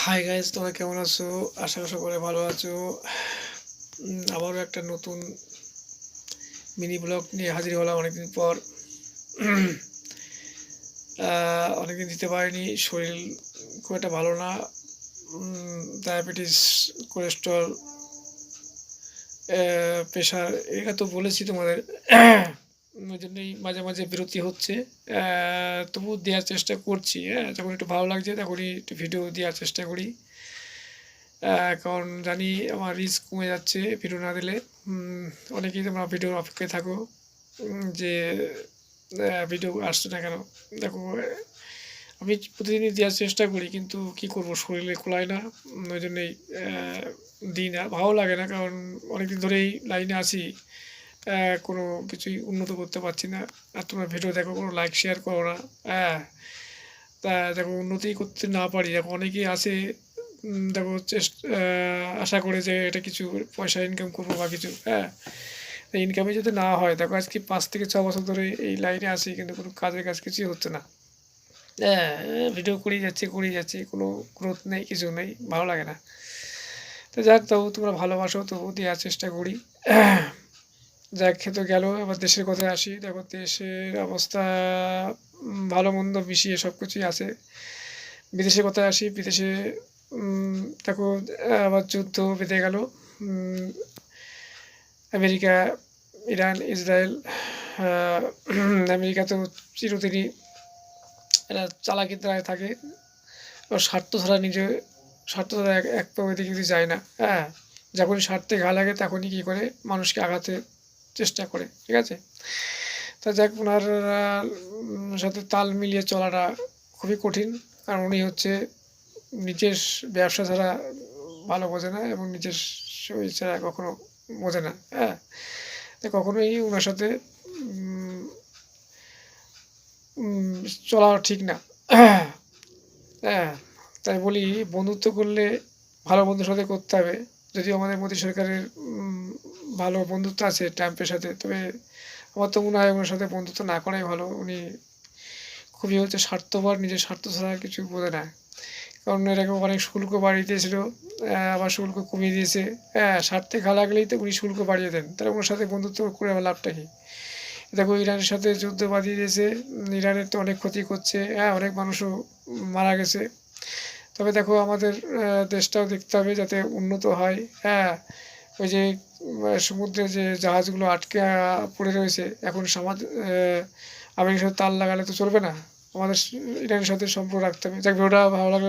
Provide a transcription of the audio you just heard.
Hi guys, তোমরা কেমন আছো? আশা করে ভালো আছো। আবারও একটা নতুন মিনি ব্লগ নিয়ে হাজির হলাম অনেকদিন পর। অনেকদিন দিতে পারিনি, শরীর খুব একটা ভালো না। ডায়াবেটিস, কোলেস্ট্রল, প্রেশার, এটা তো বলেছি তোমাদের। ওই জন্যই মাঝে মাঝে বিরতি হচ্ছে। তবু দেওয়ার চেষ্টা করছি। যখন একটু ভালো লাগছে তখনই একটু ভিডিও দেওয়ার চেষ্টা করি। কারণ জানি আমার রিস্ক কমে যাচ্ছে ভিডিও না দিলে। অনেকেই তোমরা ভিডিওর অপেক্ষায় থাকো যে ভিডিও আসছে না কেন। দেখো, আমি প্রতিদিনই দেওয়ার চেষ্টা করি, কিন্তু কি করব, শরীরে কুলায় না। ওই জন্যই দিই না, ভালো লাগে না। কারণ অনেকদিন ধরেই লাইনে আছি, কোনো কিছুই উন্নত করতে পারছি না। আর তোমরা ভিডিও দেখো, কোনো লাইক শেয়ার করো না। তা দেখো, উন্নতি করতে না পারি। দেখো, অনেকেই আছে, দেখো আশা করে যে এটা কিছু পয়সা ইনকাম করবো বা কিছু। ইনকামে যদি না হয়, দেখো আজকে 5 থেকে 6 বছর ধরে এই লাইনে আছি, কিন্তু কোনো কাজের কাজ কিছুই হচ্ছে না। ভিডিও করেই যাচ্ছি, কোনো গ্রোথ নেই, কিছু নেই, ভালো লাগে না। তো যাক, তবু তোমরা ভালোবাসো, তবু দেওয়ার চেষ্টা করি। যাক, খেতে গেল। এবার দেশের কথায় আসি। দেখো, দেশের অবস্থা ভালো মন্দ মিশিয়ে সব কিছুই আছে। বিদেশের কথায় আসি। বিদেশে দেখো, আবার যুদ্ধ বেঁধে গেল। America, Iran, Israel. আমেরিকা তো চিরদিনই এরা চালাকিতে থাকে। স্বার্থ ছাড়া স্বার্থ ছাড়া এক পা ওইদিকে কিন্তু যায় না। যখনই স্বার্থে ঘা লাগে তখনই কী করে, মানুষকে আঘাতে চেষ্টা করে। ঠিক আছে? তা যাক, ওনার সাথে তাল মিলিয়ে চলাটা খুবই কঠিন। কারণ উনি হচ্ছে নিজের ব্যবসা ছাড়া ভালো বোঝে না, এবং নিজের শরীর ছাড়া কখনো বোঝে না। কখনোই ওনার সাথে চলা ঠিক না। হ্যাঁ, তাই বলি, বন্ধুত্ব করলে ভালো বন্ধুর সাথে করতে হবে। যদিও আমাদের মোদী সরকারের ভালো বন্ধুত্ব আছে ট্রাম্পের সাথে, তবে আমার তো মনে হয় ওনার সাথে বন্ধুত্ব না করাই ভালো। উনি খুবই হচ্ছে স্বার্থপর, নিজের স্বার্থ ছাড়া কিছু বোঝে না। কারণ এরকম অনেক শুল্ক বাড়িয়ে দিয়েছিল, আবার শুল্ক কমিয়ে দিয়েছে। স্বার্থে ঘা লাগলেই তো উনি শুল্ক বাড়িয়ে দেন। তাহলে ওনার সাথে বন্ধুত্ব করে আমার লাভটা কী? দেখো, ইরানের সাথে যুদ্ধ বাঁধিয়ে দিয়েছে। ইরানের তো অনেক ক্ষতি করছে। অনেক মানুষও মারা গেছে। তবে দেখো, আমাদের দেশটাও দেখতে হবে যাতে উন্নত হয়। ওই যে সমুদ্রে যে জাহাজগুলো আটকে পড়ে রয়েছে, এখন আমেরিকার সাথে তাল লাগালে তো চলবে না। আমাদের ইরানের সাথে সম্পর্ক রাখতে হবে। যাক, ভিডিওটা ভালো লাগলে